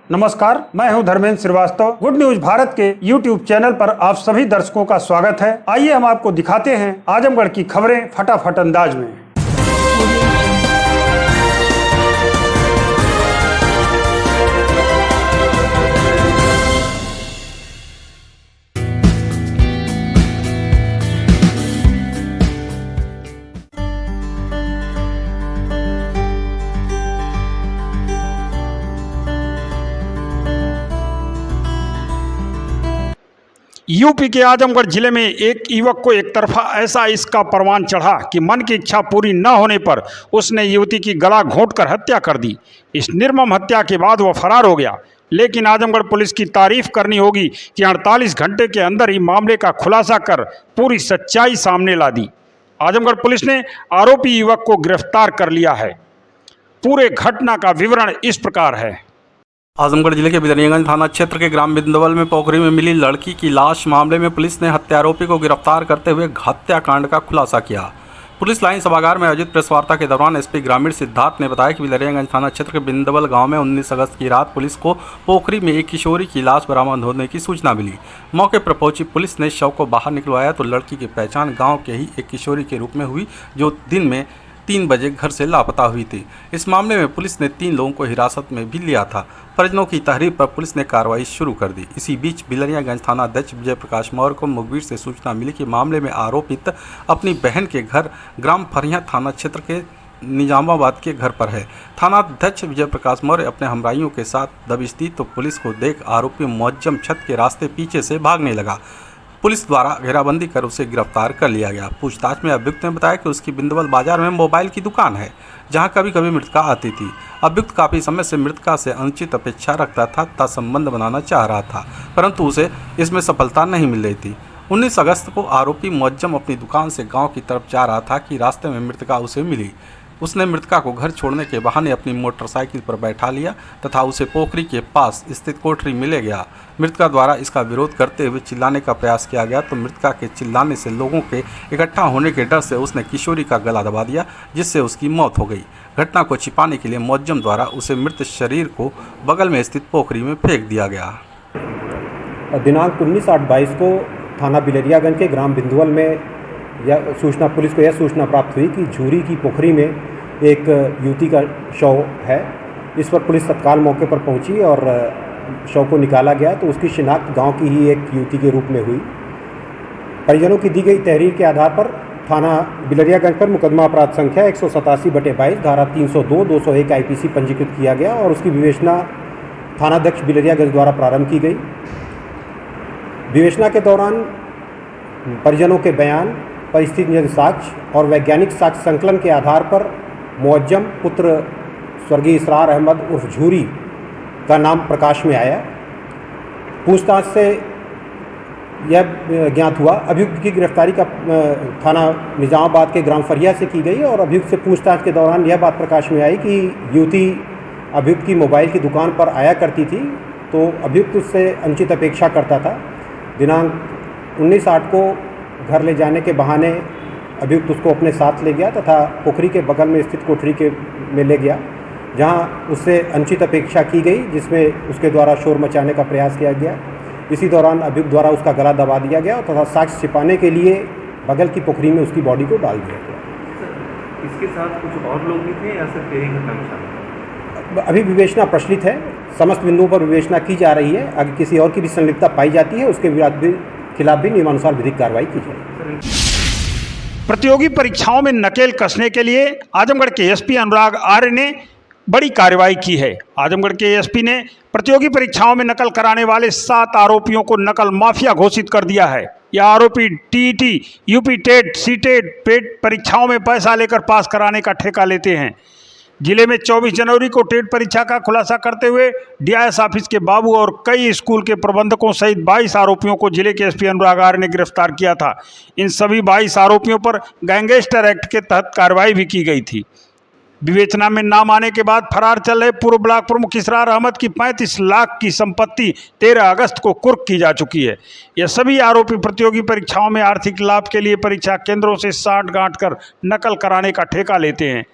नमस्कार, मैं हूं धर्मेंद्र श्रीवास्तव। गुड न्यूज भारत के YouTube चैनल पर आप सभी दर्शकों का स्वागत है। आइए हम आपको दिखाते हैं आजमगढ़ की खबरें फटाफट अंदाज में। यूपी के आजमगढ़ जिले में एक युवक को एक तरफा ऐसा इसका परवान चढ़ा कि मन की इच्छा पूरी न होने पर उसने युवती की गला घोंटकर हत्या कर दी। इस निर्मम हत्या के बाद वह फरार हो गया, लेकिन आजमगढ़ पुलिस की तारीफ करनी होगी कि 48 घंटे के अंदर ही मामले का खुलासा कर पूरी सच्चाई सामने ला दी। आजमगढ़ पुलिस ने आरोपी युवक को गिरफ्तार कर लिया है। पूरे घटना का विवरण इस प्रकार है। आजमगढ़ जिले के बिदरियागंज थाना क्षेत्र के ग्राम बिंदवल में पोखरी में मिली लड़की की लाश मामले में पुलिस ने हत्यारोपी को गिरफ्तार करते हुए हत्याकांड का खुलासा किया। पुलिस लाइन सभागार में आयोजित प्रेस वार्ता के दौरान एसपी ग्रामीण सिद्धार्थ ने बताया कि बिदरियागंज थाना क्षेत्र के बिंदवल गांव में 19 अगस्त की रात पुलिस को पोखरी में एक किशोरी की लाश बरामद होने की सूचना मिली। मौके पर पहुंची पुलिस ने शव को बाहर निकलवाया तो लड़की की पहचान गाँव के ही एक किशोरी के रूप में हुई, जो दिन में 3 बजे घर से लापता हुई थी। इस मामले में पुलिस ने 3 लोगों को हिरासत में भी लिया था। परिजनों की तहरीर पर पुलिस ने कार्रवाई शुरू कर दी। इसी बीच बिलरियागंज थाना अध्यक्ष विजय प्रकाश मौर्य को मुखबिर से सूचना मिली कि मामले में आरोपित अपनी बहन के घर ग्राम फरिया थाना क्षेत्र के निजामाबाद के घर पर है। थाना अध्यक्ष विजय प्रकाश मौर्य अपने हमराइयों के साथ दबिश दी तो पुलिस को देख आरोपी मुअज्जम छत के रास्ते पीछे से भागने लगा। पुलिस द्वारा घेराबंदी कर उसे गिरफ्तार कर लिया गया। पूछताछ में अभियुक्त ने बताया कि उसकी बिंदवल बाजार में मोबाइल की दुकान है, जहां कभी कभी मृतका आती थी। अभियुक्त काफ़ी समय से मृतका से अनुचित अपेक्षा रखता था तथा संबंध बनाना चाह रहा था, परंतु उसे इसमें सफलता नहीं मिल रही थी। 19 अगस्त को आरोपी मुअज्जम अपनी दुकान से गाँव की तरफ जा रहा था कि रास्ते में मृतका उसे मिली। उसने मृतका को घर छोड़ने के बहाने अपनी मोटरसाइकिल पर बैठा लिया तथा उसे पोखरी के पास स्थित कोठरी में ले गया। मृतका द्वारा इसका विरोध करते हुए चिल्लाने का प्रयास किया गया तो मृतका के चिल्लाने से लोगों के इकट्ठा होने के डर से उसने किशोरी का गला दबा दिया, जिससे उसकी मौत हो गई। घटना को छिपाने के लिए मुअज्जम द्वारा उसे मृत शरीर को बगल में स्थित पोखरी में फेंक दिया गया। दिनांक 19/8/22 को थाना बिलरियागंज के ग्राम बिंदवल में पुलिस को यह सूचना प्राप्त हुई कि झूरी की पोखरी में एक युवती का शव है। इस पर पुलिस तत्काल मौके पर पहुंची और शव को निकाला गया तो उसकी शिनाख्त गांव की ही एक युवती के रूप में हुई। परिजनों की दी गई तहरीर के आधार पर थाना बिलरियागंज पर मुकदमा अपराध संख्या 187/22 धारा 302, 201 IPC पंजीकृत किया गया और उसकी विवेचना थानाध्यक्ष बिलरियागंज द्वारा प्रारंभ की गई। विवेचना के दौरान परिजनों के बयान, परिस्थितिजन्य साक्ष्य और वैज्ञानिक साक्ष्य संकलन के आधार पर मुअज्जम पुत्र स्वर्गीय इसरार अहमद उर्फ झूरी का नाम प्रकाश में आया। पूछताछ से यह ज्ञात हुआ अभियुक्त की गिरफ्तारी का थाना निजामाबाद के ग्राम फरिया से की गई और अभियुक्त से पूछताछ के दौरान यह बात प्रकाश में आई कि युवती अभियुक्त की मोबाइल की दुकान पर आया करती थी, तो अभियुक्त उससे अनुचित अपेक्षा करता था। दिनांक 19/8 को घर ले जाने के बहाने अभियुक्त उसको अपने साथ ले गया तथा पोखरी के बगल में स्थित कोठरी में ले गया, जहां उससे अनुचित अपेक्षा की गई, जिसमें उसके द्वारा शोर मचाने का प्रयास किया गया। इसी दौरान अभियुक्त द्वारा उसका गला दबा दिया गया तथा साक्ष्य छिपाने के लिए बगल की पोखरी में उसकी बॉडी को डाल दिया गया। इसके साथ कुछ और लोग भी थे या सिर्फ यही घटना में शामिल? अभी विवेचना प्रचलित है, समस्त बिंदुओं पर विवेचना की जा रही है। अगर किसी और की भी संलिप्तता पाई जाती है उसके खिलाफ भी नियमानुसार विधिक कार्रवाई की जाएगी। प्रतियोगी परीक्षाओं में नकेल कसने के लिए आजमगढ़ के एसपी अनुराग आर्य ने बड़ी कार्रवाई की है। आजमगढ़ के एसपी ने प्रतियोगी परीक्षाओं में नकल कराने वाले 7 आरोपियों को नकल माफिया घोषित कर दिया है। यह आरोपी टीईटी, यूपी टेट, सीटेट, पेट परीक्षाओं में पैसा लेकर पास कराने का ठेका लेते हैं। जिले में 24 जनवरी को टेट परीक्षा का खुलासा करते हुए डीआईएस ऑफिस के बाबू और कई स्कूल के प्रबंधकों सहित 22 आरोपियों को जिले के एसपी अनुराग आर्य ने गिरफ्तार किया था। इन सभी 22 आरोपियों पर गैंगस्टर एक्ट के तहत कार्रवाई भी की गई थी। विवेचना में नाम आने के बाद फरार चल रहे पूर्व ब्लॉक प्रमुख इसरार अहमद की 35 लाख की संपत्ति 13 अगस्त को कुर्क की जा चुकी है। ये सभी आरोपी प्रतियोगी परीक्षाओं में आर्थिक लाभ के लिए परीक्षा केंद्रों से साठ गांठ कर नकल कराने का ठेका लेते हैं।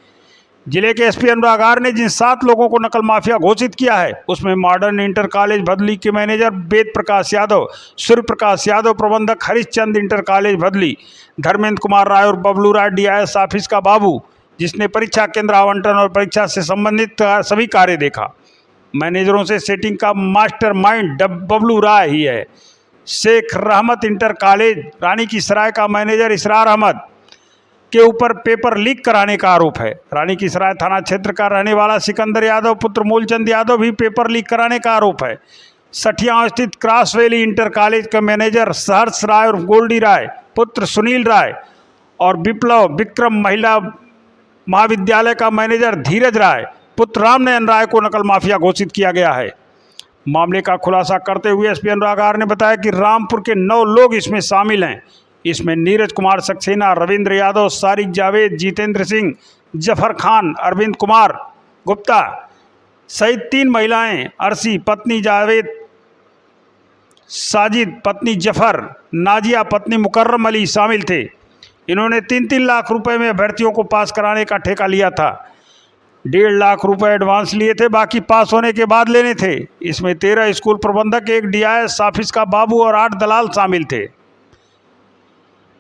जिले के एसपी अनुराग आर ने जिन 7 लोगों को नकल माफिया घोषित किया है उसमें मॉडर्न इंटर कॉलेज भदली के मैनेजर वेद प्रकाश यादव, सूर्य प्रकाश यादव प्रबंधक, हरिश्चंद इंटर कॉलेज भदली, धर्मेंद्र कुमार राय और बबलू राय DIS ऑफिस का बाबू जिसने परीक्षा केंद्र आवंटन और परीक्षा से संबंधित सभी कार्य देखा। मैनेजरों से सेटिंग का मास्टरमाइंड बबलू राय ही है। शेख रहमत इंटर कॉलेज रानी की सराय का मैनेजर इसरार अहमद के ऊपर पेपर लीक कराने का आरोप है। रानी की सराय थाना क्षेत्र का रहने वाला सिकंदर यादव पुत्र मूलचंद यादव भी पेपर लीक कराने का आरोप है। सठिया स्थित क्रॉस वैली इंटर कॉलेज के मैनेजर सहर्ष राय और गोल्डी राय पुत्र सुनील राय और विप्लव विक्रम महिला महाविद्यालय का मैनेजर धीरज राय पुत्र रामनयन राय को नकल माफिया घोषित किया गया है। मामले का खुलासा करते हुए एसपी अनुराग आर ने बताया कि रामपुर के 9 लोग इसमें शामिल हैं। इसमें नीरज कुमार सक्सेना, रविंद्र यादव, सारिक जावेद, जितेंद्र सिंह, जफर खान, अरविंद कुमार गुप्ता सहित 3 महिलाएं अरसी पत्नी जावेद, साजिद पत्नी जफर, नाजिया पत्नी मुकर्रम अली शामिल थे। इन्होंने 3-3 लाख रुपए में अभ्यर्थियों को पास कराने का ठेका लिया था। 1.5 लाख रुपए एडवांस लिए थे, बाकी पास होने के बाद लेने थे। इसमें 13 स्कूल प्रबंधक, 1 DIS ऑफिस का बाबू और 8 दलाल शामिल थे।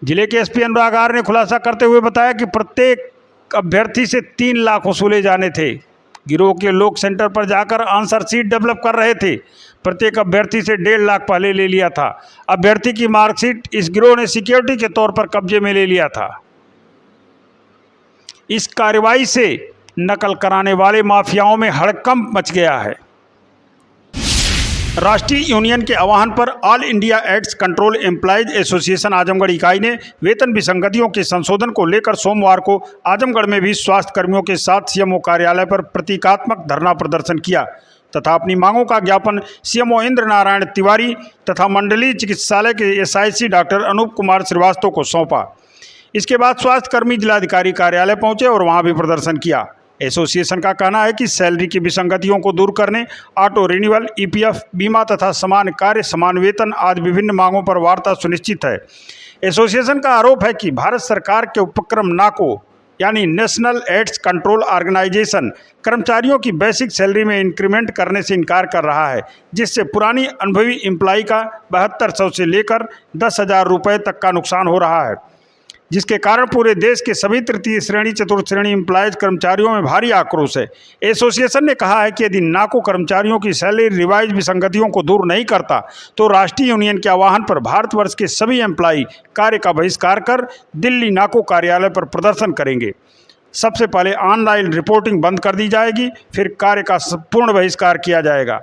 जिले के एसपी अनुराग आर ने खुलासा करते हुए बताया कि प्रत्येक अभ्यर्थी से 3 लाख वसूले जाने थे। गिरोह के लोग सेंटर पर जाकर आंसर शीट डेवलप कर रहे थे। प्रत्येक अभ्यर्थी से 1.5 लाख पहले ले लिया था। अभ्यर्थी की मार्कशीट इस गिरोह ने सिक्योरिटी के तौर पर कब्जे में ले लिया था। इस कार्रवाई से नकल कराने वाले माफियाओं में हड़कंप मच गया है। राष्ट्रीय यूनियन के आह्वान पर all India AIDS control employees association Azamgarh इकाई ने वेतन विसंगतियों के संशोधन को लेकर सोमवार को आजमगढ़ में भी स्वास्थ्य कर्मियों के साथ सीएमओ कार्यालय पर प्रतीकात्मक धरना प्रदर्शन किया तथा अपनी मांगों का ज्ञापन सीएमओ इंद्र नारायण तिवारी तथा मंडलीय चिकित्सालय के SIC डॉक्टर अनूप कुमार श्रीवास्तव को सौंपा। इसके बाद स्वास्थ्य कर्मी जिलाधिकारी कार्यालय पहुंचे और वहां भी प्रदर्शन किया। एसोसिएशन का कहना है कि सैलरी की विसंगतियों को दूर करने, ऑटो रिन्यूअल, EPF, बीमा तथा समान कार्य, समान वेतन आदि विभिन्न मांगों पर वार्ता सुनिश्चित है। एसोसिएशन का आरोप है कि भारत सरकार के उपक्रम नाको यानी नेशनल एड्स कंट्रोल ऑर्गेनाइजेशन कर्मचारियों की बेसिक सैलरी में इंक्रीमेंट करने से इनकार कर रहा है, जिससे पुरानी अनुभवी एम्प्लॉय का 7200 से लेकर 10,000 रुपये तक का नुकसान हो रहा है, जिसके कारण पूरे देश के सभी तृतीय श्रेणी, चतुर्थ श्रेणी एम्प्लॉयज कर्मचारियों में भारी आक्रोश है। एसोसिएशन ने कहा है कि यदि नाको कर्मचारियों की सैलरी रिवाइज विसंगतियों को दूर नहीं करता तो राष्ट्रीय यूनियन के आह्वान पर भारतवर्ष के सभी एम्प्लॉय कार्य का बहिष्कार कर दिल्ली नाको कार्यालय पर प्रदर्शन करेंगे। सबसे पहले ऑनलाइन रिपोर्टिंग बंद कर दी जाएगी, फिर कार्य का पूर्ण बहिष्कार किया जाएगा।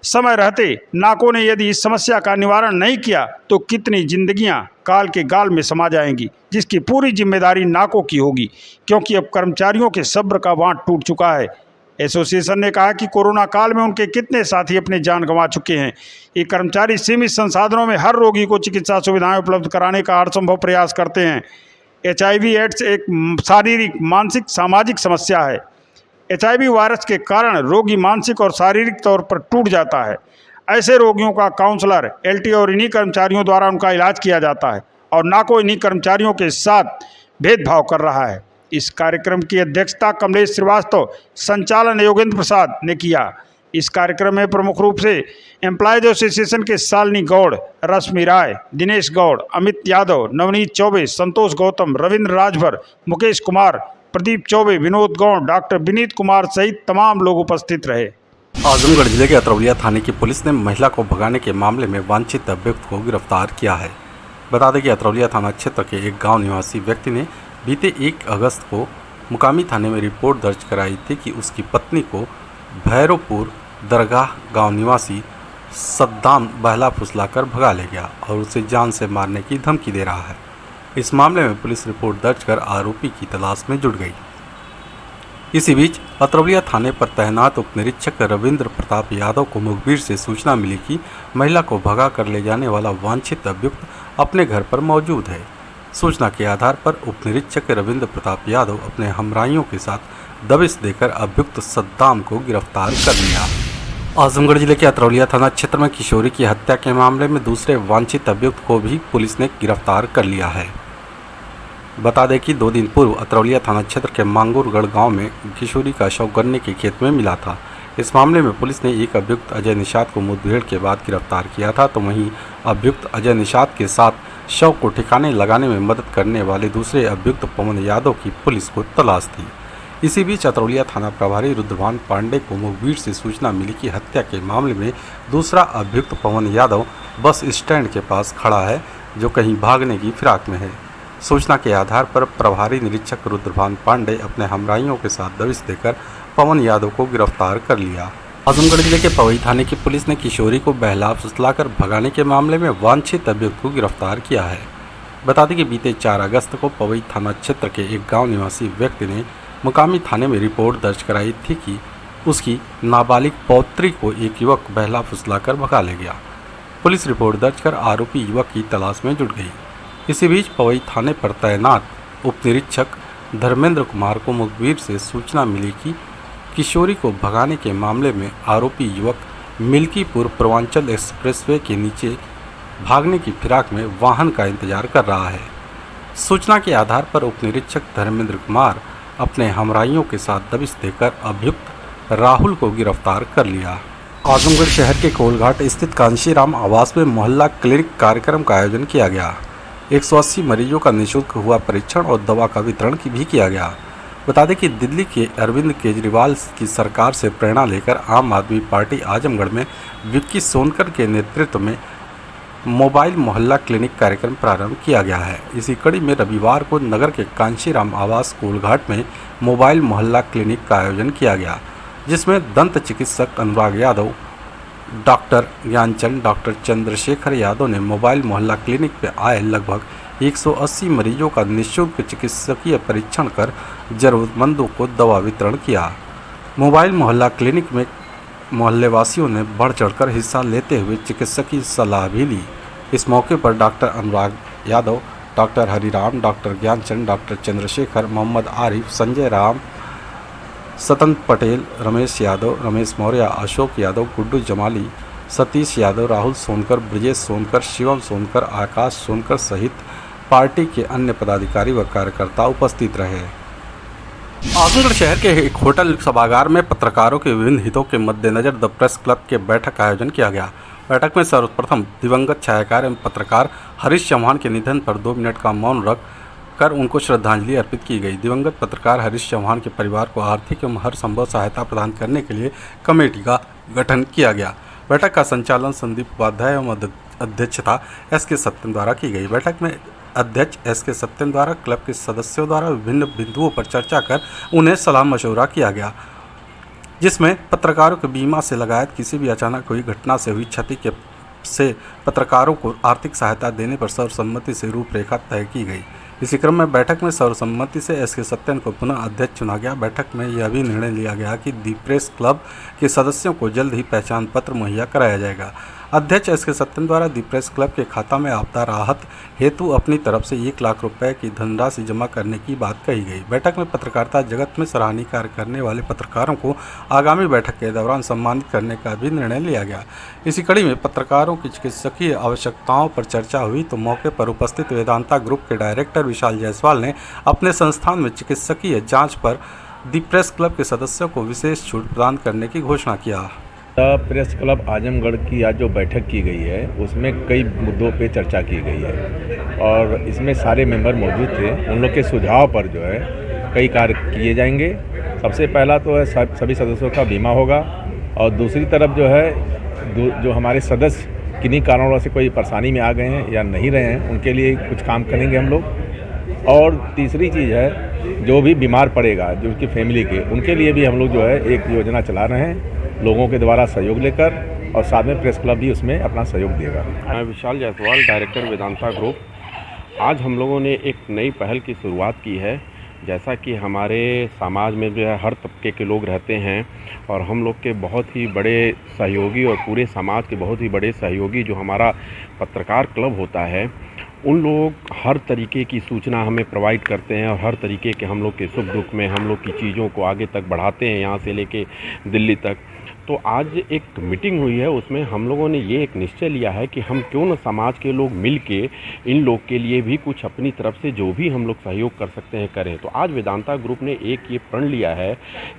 समय रहते नाको ने यदि इस समस्या का निवारण नहीं किया तो कितनी जिंदगियां काल के गाल में समा जाएंगी, जिसकी पूरी जिम्मेदारी नाको की होगी, क्योंकि अब कर्मचारियों के सब्र का बांध टूट चुका है। एसोसिएशन ने कहा कि कोरोना काल में उनके कितने साथी अपनी जान गंवा चुके हैं। ये कर्मचारी सीमित संसाधनों में हर रोगी को चिकित्सा सुविधाएं उपलब्ध कराने का हरसंभव प्रयास करते हैं। HIV एड्स एक शारीरिक, मानसिक, सामाजिक समस्या है। HIV वायरस के कारण रोगी मानसिक और शारीरिक तौर पर टूट जाता है। ऐसे रोगियों का काउंसलर, LT और इन्हीं कर्मचारियों द्वारा उनका इलाज किया जाता है और नाको इन्हीं कर्मचारियों के साथ भेदभाव कर रहा है। इस कार्यक्रम की अध्यक्षता कमलेश श्रीवास्तव, संचालन योगेंद्र प्रसाद ने किया। इस कार्यक्रम में प्रमुख रूप से एम्प्लॉयज एसोसिएशन के शालिनी गौड़, रश्मि राय, दिनेश गौड़, अमित यादव, नवनीत चौबे, संतोष गौतम, रविंद्र राजभर, मुकेश कुमार, प्रदीप चौबे, विनोद गौड़, डॉक्टर विनीत कुमार सहित तमाम लोग उपस्थित रहे। आजमगढ़ जिले के अतरौलिया थाने की पुलिस ने महिला को भगाने के मामले में वांछित अभियुक्त को गिरफ्तार किया है। बता दें कि अतरौलिया थाना क्षेत्र के एक गांव निवासी व्यक्ति ने बीते 1 अगस्त को मुकामी थाने में रिपोर्ट दर्ज कराई थी कि उसकी पत्नी को भैरवपुर दरगाह गांव निवासी सद्दाम बहला फुसलाकर भगा ले गया और उसे जान से मारने की धमकी दे रहा है। इस मामले में पुलिस रिपोर्ट दर्ज कर आरोपी की तलाश में जुट गई। इसी बीच अतरौलिया थाने पर तैनात उप निरीक्षक रविंद्र प्रताप यादव को मुखबिर से सूचना मिली कि महिला को भगा कर ले जाने वाला वांछित अभियुक्त अपने घर पर मौजूद है। सूचना के आधार पर उप निरीक्षक रविंद्र प्रताप यादव अपने हमराइयों के साथ दबिश देकर अभियुक्त सद्दाम को गिरफ्तार कर लिया। आजमगढ़ जिले के अतरौलिया थाना क्षेत्र में किशोरी की हत्या के मामले में दूसरे वांछित अभियुक्त को भी पुलिस ने गिरफ्तार कर लिया है। बता दें कि 2 दिन पूर्व अतरौलिया थाना क्षेत्र के मांगूरगढ़ गांव में किशोरी का शव गन्ने के खेत में मिला था। इस मामले में पुलिस ने एक अभियुक्त अजय निषाद को मुठभेड़ के बाद गिरफ्तार किया था, तो वहीं अभियुक्त अजय निषाद के साथ शव को ठिकाने लगाने में मदद करने वाले दूसरे अभियुक्त पवन यादव की पुलिस को तलाश थी। इसी बीच अतरौलिया थाना प्रभारी रुद्रभान पांडे को मुखबिर से सूचना मिली कि हत्या के मामले में दूसरा अभियुक्त पवन यादव बस स्टैंड के पास खड़ा है, जो कहीं भागने की फिराक में है। सूचना के आधार पर प्रभारी निरीक्षक रुद्रभान पांडे अपने हमराइयों के साथ दबिश देकर पवन यादव को गिरफ्तार कर लिया। आजमगढ़ जिले के पवई थाने की पुलिस ने किशोरी को बहला फुसलाकर भगाने के मामले में वांछित अभियुक्त को गिरफ्तार किया है। बता दें कि बीते 4 अगस्त को पवई थाना क्षेत्र के एक गांव निवासी व्यक्ति ने मुकामी थाने में रिपोर्ट दर्ज कराई थी कि उसकी नाबालिग पौत्री को एक युवक बहला फुसलाकर भगा ले गया। पुलिस रिपोर्ट दर्ज कर आरोपी युवक की तलाश में जुट गई। इसी बीच पवई थाने पर तैनात उप निरीक्षक धर्मेंद्र कुमार को मुखबिर से सूचना मिली कि किशोरी को भगाने के मामले में आरोपी युवक मिल्कीपुर पूर्वांचल एक्सप्रेसवे के नीचे भागने की फिराक में वाहन का इंतजार कर रहा है। सूचना के आधार पर उप निरीक्षक धर्मेंद्र कुमार अपने हमराइयों के साथ दबिश देकर अभियुक्त राहुल को गिरफ्तार कर लिया। आजमगढ़ शहर के कोलघाट स्थित कांशीराम आवास में मोहल्ला क्लिनिक कार्यक्रम का आयोजन किया गया। 180 मरीजों का निःशुल्क हुआ परीक्षण और दवा का वितरण भी किया गया। बता दें कि दिल्ली के अरविंद केजरीवाल की सरकार से प्रेरणा लेकर आम आदमी पार्टी आजमगढ़ में विक्की सोनकर के नेतृत्व में मोबाइल मोहल्ला क्लिनिक कार्यक्रम प्रारंभ किया गया है। इसी कड़ी में रविवार को नगर के कांशीराम आवास कोलघाट में मोबाइल मोहल्ला क्लिनिक का आयोजन किया गया, जिसमें दंत चिकित्सक अनुराग यादव, डॉक्टर ज्ञानचंद, डॉक्टर चंद्रशेखर यादव ने मोबाइल मोहल्ला क्लिनिक पर आए लगभग 180 मरीजों का निःशुल्क चिकित्सकीय परीक्षण कर जरूरतमंदों को दवा वितरण किया। मोबाइल मोहल्ला क्लिनिक में मोहल्ले वासियों ने बढ़ चढ़कर हिस्सा लेते हुए चिकित्सकीय सलाह भी ली। इस मौके पर doctor Anurag Yadav, doctor Hariram, doctor Gyanchand, doctor Chandrashekhar, Mohammad Arif, Sanjay Ram, Satan Patel, Ramesh Yadav, Ramesh Maurya, Ashok Yadav, Guddu Jamali, Satish Yadav, Rahul Sonkar, Brajesh Sonkar, Shivam Sonkar, Akash Sonkar सहित पार्टी के अन्य पदाधिकारी व कार्यकर्ता उपस्थित रहे। आजमगढ़ शहर के एक होटल सभागार में पत्रकारों के विभिन्न हितों के मद्देनजर द प्रेस क्लब के बैठक का आयोजन किया गया। बैठक में सर्वप्रथम दिवंगत छायाकार एवं पत्रकार हरीश चौहान के निधन पर 2 मिनट का मौन रख कर उनको श्रद्धांजलि अर्पित की गई। दिवंगत पत्रकार हरीश चौहान के परिवार को आर्थिक एवं हर संभव सहायता प्रदान करने के लिए कमेटी का गठन किया गया। बैठक का संचालन संदीप उपाध्याय एवं अध्यक्षता एस.के. सत्यम द्वारा की गई। बैठक में अध्यक्ष एस.के. सत्यम द्वारा क्लब के सदस्यों द्वारा विभिन्न बिंदुओं पर चर्चा कर उन्हें सलाह मशवरा किया गया, जिसमें पत्रकारों के बीमा से लगायत किसी भी अचानक हुई घटना से हुई क्षति से पत्रकारों को आर्थिक सहायता देने पर सर्वसम्मति से रूपरेखा तय की गई। इसी क्रम में बैठक में सर्वसम्मति से एस.के. सत्यन को पुनः अध्यक्ष चुना गया। बैठक में यह भी निर्णय लिया गया कि दी प्रेस क्लब के सदस्यों को जल्द ही पहचान पत्र मुहैया कराया जाएगा। अध्यक्ष एस.के. सत्यन द्वारा दी प्रेस क्लब के खाता में आपदा राहत हेतु अपनी तरफ से 1 लाख रुपए की धनराशि जमा करने की बात कही गई। बैठक में पत्रकारिता जगत में सराहनीय कार्य करने वाले पत्रकारों को आगामी बैठक के दौरान सम्मानित करने का भी निर्णय लिया गया। इसी कड़ी में पत्रकारों की चिकित्सकीय आवश्यकताओं पर चर्चा हुई, तो मौके पर उपस्थित वेदांता ग्रुप के डायरेक्टर विशाल जायसवाल ने अपने संस्थान में चिकित्सकीय जाँच पर दी प्रेस क्लब के सदस्यों को विशेष छूट प्रदान करने की घोषणा किया। प्रेस क्लब आजमगढ़ की आज जो बैठक की गई है उसमें कई मुद्दों पे चर्चा की गई है और इसमें सारे मेंबर मौजूद थे। उन लोग के सुझाव पर जो है कई कार्य किए जाएंगे। सबसे पहला तो है सभी सदस्यों का बीमा होगा और दूसरी तरफ जो है जो हमारे सदस्य किन्हीं कारणों से कोई परेशानी में आ गए हैं या नहीं रहे हैं उनके लिए कुछ काम करेंगे हम लोग। और तीसरी चीज़ है जो भी बीमार पड़ेगा जो उसकी फैमिली के उनके लिए भी हम लोग जो है एक योजना चला रहे हैं लोगों के द्वारा सहयोग लेकर और साथ में प्रेस क्लब भी उसमें अपना सहयोग देगा। मैं विशाल जायसवाल, डायरेक्टर वेदांता ग्रुप। आज हम लोगों ने एक नई पहल की शुरुआत की है। जैसा कि हमारे समाज में जो है हर तबके के लोग रहते हैं और हम लोग के बहुत ही बड़े सहयोगी और पूरे समाज के बहुत ही बड़े सहयोगी जो हमारा पत्रकार क्लब होता है, उन लोग हर तरीके की सूचना हमें प्रोवाइड करते हैं और हर तरीके के हम लोग के सुख दुख में हम लोग की चीज़ों को आगे तक बढ़ाते हैं, यहाँ से लेके दिल्ली तक। तो आज एक मीटिंग हुई है, उसमें हम लोगों ने ये एक निश्चय लिया है कि हम क्यों न समाज के लोग मिल के इन लोग के लिए भी कुछ अपनी तरफ से जो भी हम लोग सहयोग कर सकते हैं करें। तो आज वेदांता ग्रुप ने एक ये प्रण लिया है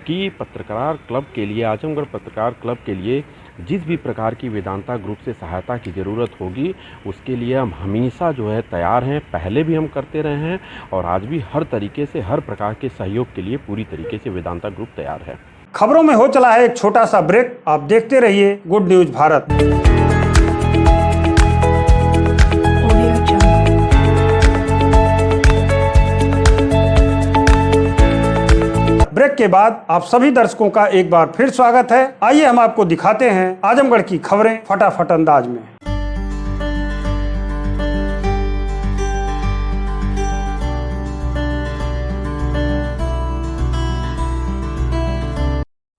कि पत्रकार क्लब के लिए, आजमगढ़ पत्रकार क्लब के लिए जिस भी प्रकार की वेदांता ग्रुप से सहायता की ज़रूरत होगी उसके लिए हम हमेशा जो है तैयार हैं। पहले भी हम करते रहे हैं और आज भी हर तरीके से, हर प्रकार के सहयोग के लिए पूरी तरीके से वेदांता ग्रुप तैयार है। खबरों में हो चला है एक छोटा सा ब्रेक। आप देखते रहिए गुड न्यूज भारत। ब्रेक के बाद आप सभी दर्शकों का एक बार फिर स्वागत है। आइए हम आपको दिखाते हैं आजमगढ़ की खबरें फटाफट अंदाज में।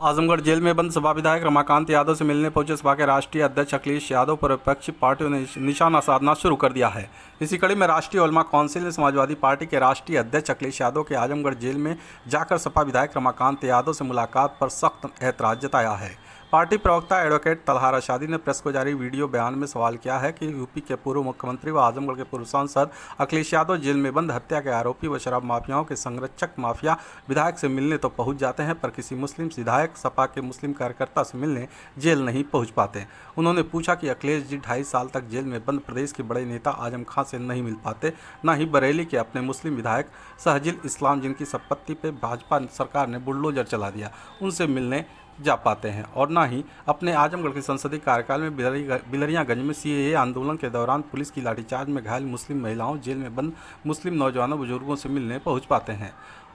आजमगढ़ जेल में बंद सपा विधायक रमाकांत यादव से मिलने पहुंचे सपा के राष्ट्रीय अध्यक्ष अखिलेश यादव पर विपक्षी पार्टियों ने निशाना साधना शुरू कर दिया है। इसी कड़ी में राष्ट्रीय उलमा काउंसिल ने समाजवादी पार्टी के राष्ट्रीय अध्यक्ष अखिलेश यादव के आजमगढ़ जेल में जाकर सपा विधायक रमाकांत यादव से मुलाकात पर सख्त ऐतराज जताया है। पार्टी प्रवक्ता एडवोकेट तलहार अशादी ने प्रेस को जारी वीडियो बयान में सवाल किया है कि यूपी के पूर्व मुख्यमंत्री व आजमगढ़ के पूर्व सांसद अखिलेश यादव जेल में बंद हत्या के आरोपी व शराब माफियाओं के संरक्षक माफिया विधायक से मिलने तो पहुंच जाते हैं, पर किसी मुस्लिम विधायक सपा के मुस्लिम कार्यकर्ता से मिलने जेल नहीं पहुंच पाते। उन्होंने पूछा कि अखिलेश जी 2.5 साल तक जेल में बंद प्रदेश के बड़े नेता आजम खां से नहीं मिल पाते, न ही बरेली के अपने मुस्लिम विधायक सहजिल इस्लाम जिनकी संपत्ति पर भाजपा सरकार ने बुलडोजर चला दिया, उनसे मिलने जा पाते हैं, और न ही अपने आजमगढ़ के संसदीय कार्यकाल में बिलरियागंज में सीएए आंदोलन के दौरान पुलिस की लाठीचार्ज में घायल मुस्लिम महिलाओं, जेल में बंद मुस्लिम नौजवानों बुजुर्गों से मिलने पहुंच पाते हैं।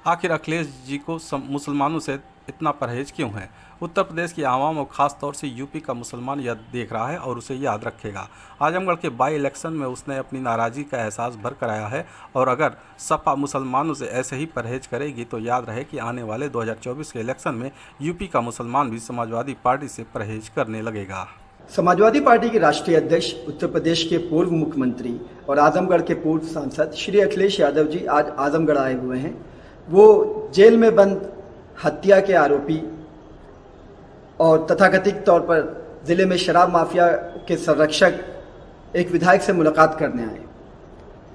आखिर अखिलेश जी को मुसलमानों से इतना परहेज क्यों है? उत्तर प्रदेश की आवाम और ख़ास तौर से यूपी का मुसलमान यह देख रहा है और उसे याद रखेगा। आजमगढ़ के बाई इलेक्शन में उसने अपनी नाराज़गी का एहसास भर कराया है, और अगर सपा मुसलमानों से ऐसे ही परहेज करेगी तो याद रहे कि आने वाले 2024 के इलेक्शन में यूपी का मुसलमान भी समाजवादी पार्टी से परहेज करने लगेगा। समाजवादी पार्टी के राष्ट्रीय अध्यक्ष, उत्तर प्रदेश के पूर्व मुख्यमंत्री और आजमगढ़ के पूर्व सांसद श्री अखिलेश यादव जी आज आजमगढ़ आए हुए हैं। वो जेल में बंद हत्या के आरोपी और तथाकथित तौर पर जिले में शराब माफिया के संरक्षक एक विधायक से मुलाकात करने आए।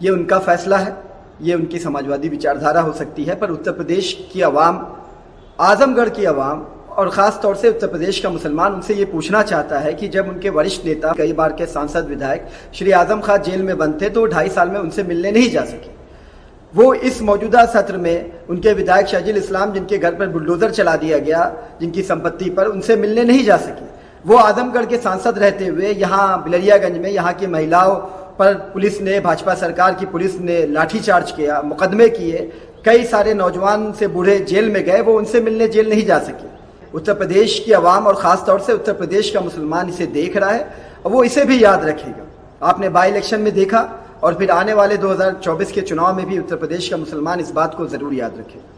ये उनका फैसला है, ये उनकी समाजवादी विचारधारा हो सकती है, पर उत्तर प्रदेश की आवाम, आजमगढ़ की आवाम और ख़ास तौर से उत्तर प्रदेश का मुसलमान उनसे ये पूछना चाहता है कि जब उनके वरिष्ठ नेता, कई बार के सांसद विधायक श्री आजम खां जेल में बंद थे तो 2.5 साल में उनसे मिलने नहीं जा सके। वो इस मौजूदा सत्र में उनके विधायक शहजिल इस्लाम, जिनके घर पर बुलडोजर चला दिया गया, जिनकी संपत्ति पर, उनसे मिलने नहीं जा सके। वो आजमगढ़ के सांसद रहते हुए यहाँ बिलरियागंज में यहाँ की महिलाओं पर पुलिस ने, भाजपा सरकार की पुलिस ने लाठीचार्ज किया, मुकदमे किए, कई सारे नौजवान से बूढ़े जेल में गए, वो उनसे मिलने जेल नहीं जा सके। उत्तर प्रदेश की आवाम और ख़ास तौर से उत्तर प्रदेश का मुसलमान इसे देख रहा है और वो इसे भी याद रखेगा। आपने बाई इलेक्शन में देखा और फिर आने वाले 2024 के चुनाव में भी उत्तर प्रदेश का मुसलमान इस बात को ज़रूर याद रखेगा।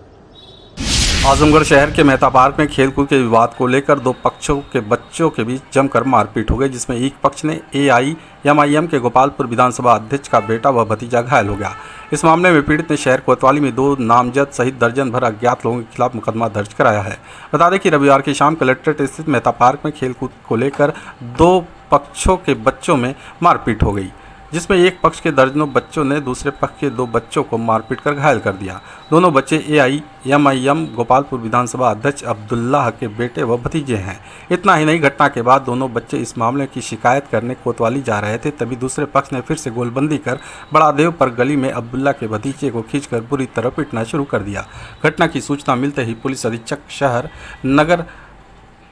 आजमगढ़ शहर के मेहता पार्क में खेलकूद के विवाद को लेकर दो पक्षों के बच्चों के बीच जमकर मारपीट हो गई, जिसमें एक पक्ष ने AIMIM के गोपालपुर विधानसभा अध्यक्ष का बेटा व भतीजा घायल हो गया। इस मामले में पीड़ित ने शहर कोतवाली में 2 नामजद सहित दर्जन भर अज्ञात लोगों के खिलाफ मुकदमा दर्ज कराया है। बता दें कि रविवार की शाम कलेक्ट्रेट स्थित मेहता पार्क में खेलकूद को लेकर 2 पक्षों के बच्चों में मारपीट हो गई, जिसमें एक पक्ष के दर्जनों बच्चों ने दूसरे पक्ष के 2 बच्चों को मारपीट कर घायल कर दिया। दोनों बच्चे AIMIM गोपालपुर विधानसभा अध्यक्ष अब्दुल्लाह के बेटे व भतीजे हैं। इतना ही नहीं, घटना के बाद दोनों बच्चे इस मामले की शिकायत करने कोतवाली जा रहे थे, तभी दूसरे पक्ष ने फिर से गोलबंदी कर बड़ादेव पर गली में अब्दुल्ला के भतीजे को खींचकर बुरी तरह पीटना शुरू कर दिया। घटना की सूचना मिलते ही पुलिस अधीक्षक शहर नगर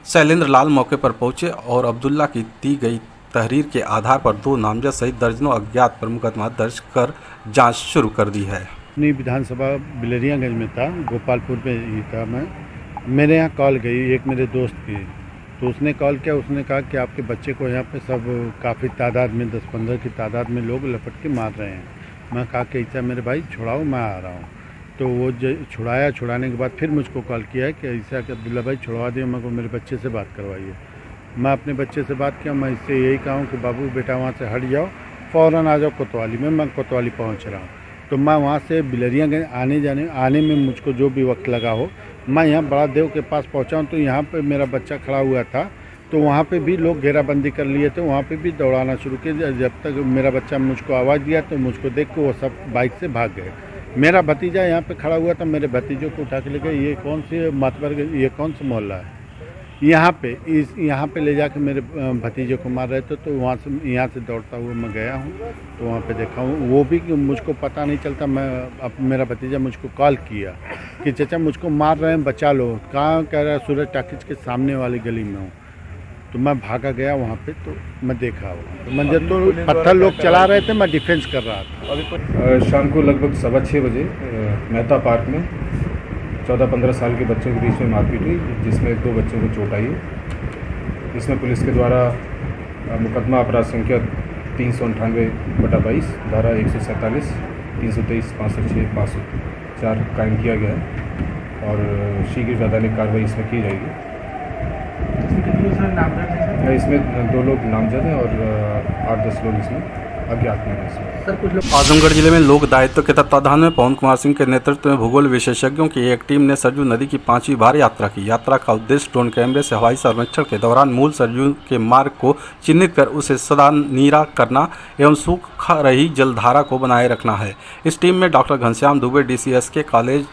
शैलेंद्र लाल मौके पर पहुंचे और अब्दुल्ला की दी गई तहरीर के आधार पर 2 नामजद सहित दर्जनों अज्ञात पर मुकदमा दर्ज कर जांच शुरू कर दी है। अपनी विधानसभा बिलरियागंज में था, गोपालपुर में ही था मैं। मेरे यहाँ कॉल गई एक मेरे दोस्त की, तो उसने कॉल किया, उसने कहा कि आपके बच्चे को यहाँ पे सब काफ़ी तादाद में 10-15 की तादाद में लोग लपट के मार रहे हैं। मैं कहा कि ऐसा मेरे भाई छुड़ाओ, मैं आ रहा हूँ। तो वो छुड़ाया, छुड़ाने के बाद फिर मुझको कॉल किया कि ऐसा कि अब्दुल्ला भाई छुड़वा दिए, मेरे को मेरे बच्चे से बात करवाइए। मैं अपने बच्चे से बात किया, मैं इससे यही कहा कि बाबू बेटा वहाँ से हट जाओ, फ़ौरन आ जाओ कोतवाली में। मैं कोतवाली पहुँच रहा हूँ। तो मैं वहाँ से बिलरियागंज आने में मुझको जो भी वक्त लगा हो, मैं यहाँ बड़ा देव के पास पहुँचा हूँ तो यहाँ पे मेरा बच्चा खड़ा हुआ था, तो वहाँ पे भी लोग घेराबंदी कर लिए थे, वहाँ पे भी दौड़ाना शुरू किया। जब तक मेरा बच्चा मुझको आवाज़ दिया तो मुझको देख के वो सब बाइक से भाग गए। मेरा भतीजा यहाँ पे खड़ा हुआ था, मेरे भतीजों को उठा के ले गए। ये कौन सी मातबर, ये कौन सा मोहल्ला है, यहाँ पे ले जाके मेरे भतीजे को मार रहे थे। तो वहाँ से यहाँ से दौड़ता हुआ मैं गया हूँ, तो वहाँ पे देखा हूँ। वो भी मुझको पता नहीं चलता। अब मेरा भतीजा मुझको कॉल किया कि चाचा मुझको मार रहे हैं, बचा लो। कहाँ? कह रहा है सूरज टाकिज के सामने वाली गली में हूँ। तो मैं भागा गया वहाँ पे, तो मैं देखा तो मंजर तो पत्थर लोग चला रहे थे, मैं डिफेंस कर रहा था। शाम को लगभग 6:15 बजे मेहता पार्क में 14-15 साल के बच्चों के बीच में मारपीट हुई, जिसमें 2 बच्चों को चोट आई है। इसमें पुलिस के द्वारा मुकदमा अपराध संख्या 398/22, धारा 147, 323, 506, 504 कायम किया गया है और शीघ्र वैधानिक कार्रवाई इसमें की जाएगी। इसमें 2 लोग नामजद हैं और 8-10 लोग इसमें अज्ञात हैं। आजमगढ़ जिले में लोक दायित्व के तत्वाधान में पवन कुमार सिंह के नेतृत्व में भूगोल विशेषज्ञों की एक टीम ने सरयू नदी की 5वीं बार यात्रा की। यात्रा का उद्देश्य ड्रोन कैमरे से हवाई सर्वेक्षण के दौरान मूल सरयू के मार्ग को चिन्हित कर उसे सदा नीरा करना एवं सूख रही जलधारा को बनाए रखना है। इस टीम में doctor Ghanshyam Dubey DCSK college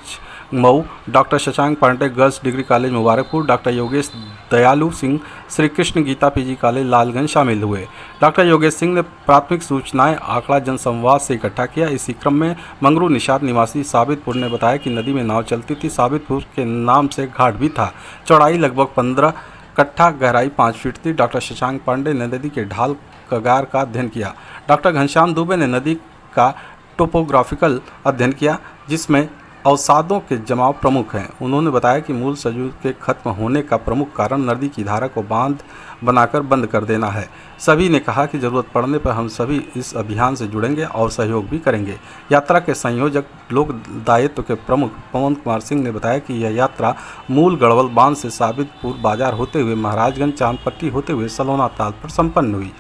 Mau, doctor Shashank Pandey girls degree college Mubarakpur, doctor Yogesh Dayalu Singh Shri Krishna Gita PG college Lalganj शामिल हुए। डॉक्टर योगेश सिंह ने प्राथमिक सूचनाएं आंकड़ा जनसंवाद से इकट्ठा किया। इसी क्रम में मंगरू निषाद निवासी साबितपुर ने बताया कि नदी में नाव चलती थी। साबितपुर के नाम से घाट भी था। चौड़ाई लगभग 15 कट्ठा, गहराई 5 फीट थी। डॉक्टर शशांक पांडे ने नदी के ढाल कगार का अध्ययन किया। डॉक्टर घनश्याम दुबे ने नदी का टोपोग्राफिकल अध्ययन किया, जिसमें अवसादों के जमाव प्रमुख हैं। उन्होंने बताया कि मूल सरयू के खत्म होने का प्रमुख कारण नदी की धारा को बांध बनाकर बंद कर देना है। सभी ने कहा कि जरूरत पड़ने पर हम सभी इस अभियान से जुड़ेंगे और सहयोग भी करेंगे। यात्रा के संयोजक लोक दायित्व के प्रमुख पवन कुमार सिंह ने बताया कि यह यात्रा मूल गढ़वल बांध से साबितपुर बाजार होते हुए महाराजगंज चांदपट्टी होते हुए सलोना ताल पर संपन्न हुई।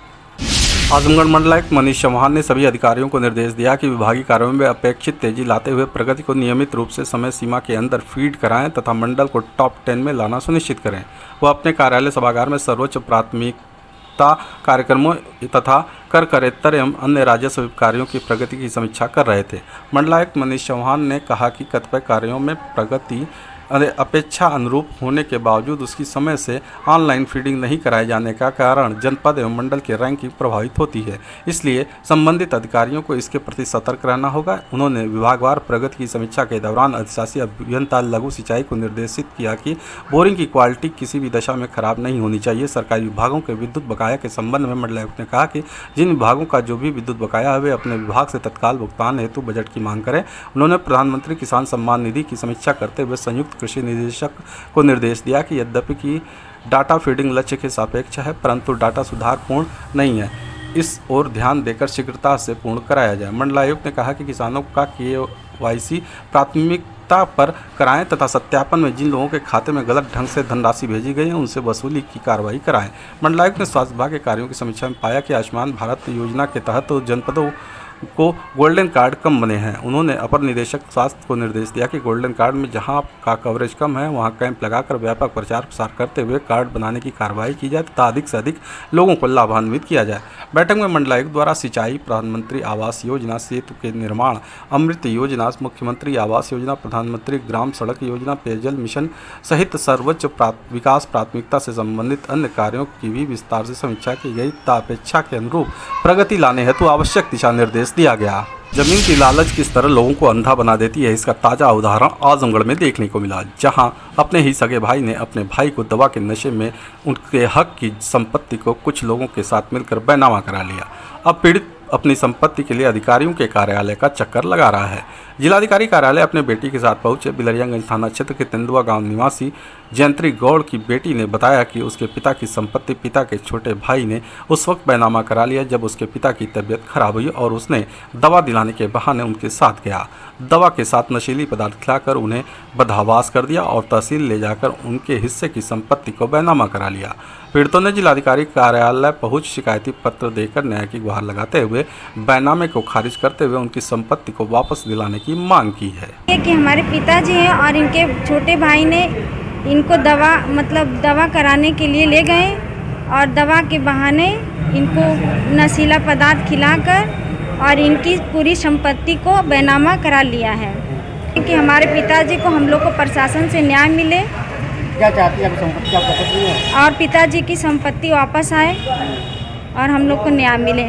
आजमगढ़ मंडलायुक्त मनीष चौहान ने सभी अधिकारियों को निर्देश दिया कि विभागीय कार्यों में अपेक्षित तेजी लाते हुए प्रगति को नियमित रूप से समय सीमा के अंदर फीड कराएं तथा मंडल को टॉप 10 में लाना सुनिश्चित करें। वह अपने कार्यालय सभागार में सर्वोच्च प्राथमिकता कार्यक्रमों तथा कर करेत्तर एवं अन्य राजस्व कार्यों की प्रगति की समीक्षा कर रहे थे। मंडलायुक्त मनीष चौहान ने कहा कि कतिपय कार्यों में प्रगति अपेक्षा अनुरूप होने के बावजूद उसकी समय से ऑनलाइन फीडिंग नहीं कराए जाने का कारण जनपद एवं मंडल की रैंकिंग प्रभावित होती है। इसलिए संबंधित अधिकारियों को इसके प्रति सतर्क रहना होगा। उन्होंने विभागवार प्रगति की समीक्षा के दौरान अधिशासी अभियंता लघु सिंचाई को निर्देशित किया कि बोरिंग की क्वालिटी किसी भी दशा में खराब नहीं होनी चाहिए। सरकारी विभागों के विद्युत बकाया के संबंध में मंडलायुक्त ने कहा कि जिन विभागों का जो भी विद्युत बकाया है वे अपने विभाग से तत्काल भुगतान हेतु बजट की मांग करें। उन्होंने प्रधानमंत्री किसान सम्मान निधि की समीक्षा करते हुए संयुक्त कृषि निदेशक को निर्देश दिया कि यद्यपि कि डाटा फीडिंग लक्ष्य के सापेक्ष है, परंतु डाटा सुधार पूर्ण नहीं है। इस ओर ध्यान देकर शीघ्रता से पूर्ण कराया जाए। मंडलायुक्त ने कहा कि किसानों का KYC प्राथमिकता पर कराएं तथा सत्यापन में जिन लोगों के खाते में गलत ढंग से धनराशि भेजी गई है उनसे वसूली की कार्रवाई कराएं। मंडलायुक्त ने स्वास्थ्य विभाग के कार्यों की समीक्षा में पाया कि आयुष्मान भारत योजना के तहत जनपदों को गोल्डन कार्ड कम बने हैं। उन्होंने अपर निदेशक स्वास्थ्य को निर्देश दिया कि गोल्डन कार्ड में जहां का कवरेज कम है वहां कैंप लगाकर व्यापक प्रचार प्रसार करते हुए कार्ड बनाने की कार्रवाई की जाए तथा अधिक से अधिक लोगों को लाभान्वित किया जाए। बैठक में मंडलायुक्त द्वारा सिंचाई, प्रधानमंत्री आवास योजना, सेतु के निर्माण, अमृत योजना, मुख्यमंत्री आवास योजना, प्रधानमंत्री ग्राम सड़क योजना, पेयजल मिशन सहित सर्वोच्च विकास प्राथमिकता से संबंधित अन्य कार्यों की भी विस्तार से समीक्षा की गई तथा अपेक्षा के अनुरूप प्रगति लाने हेतु आवश्यक दिशा निर्देश दिया गया। जमीन की लालच किस तरह लोगों को अंधा बना देती है, इसका ताज़ा उदाहरण आजमगढ़ में देखने को मिला, जहां अपने ही सगे भाई ने अपने भाई को दवा के नशे में उनके हक की संपत्ति को कुछ लोगों के साथ मिलकर बैनामा करा लिया। अब पीड़ित अपनी संपत्ति के लिए अधिकारियों के कार्यालय का चक्कर लगा रहा है। जिलाधिकारी कार्यालय अपने बेटी के साथ पहुंचे। बिलरियागंज थाना क्षेत्र के तेंदुआ गांव निवासी जयंत्री गौड़ की बेटी ने बताया कि उसके पिता की संपत्ति पिता के छोटे भाई ने उस वक्त बैनामा करा लिया जब उसके पिता की तबीयत खराब हुई और उसने दवा दिलाने के बहाने उनके साथ गया। दवा के साथ नशीली पदार्थ खिलाकर उन्हें बदहवास कर दिया और तहसील ले जाकर उनके हिस्से की संपत्ति को बैनामा करा लिया। पीड़ितों ने जिलाधिकारी कार्यालय पहुंच शिकायती पत्र देकर न्याय की गुहार लगाते हुए हुए बैनामे को खारिज करते हुए उनकी संपत्ति को वापस दिलाने की मांग की है। कि हमारे पिताजी हैं और इनके छोटे भाई ने इनको दवा कराने के लिए ले गए और दवा के बहाने इनको नशीला पदार्थ खिलाकर और इनकी पूरी संपत्ति को बैनामा करा लिया है। कि हमारे पिताजी को हम लोग को प्रशासन से न्याय मिले। क्या चाहती है? संपत्ति वापस नहीं है और पिताजी की संपत्ति वापस आए और हम लोग को न्याय मिले।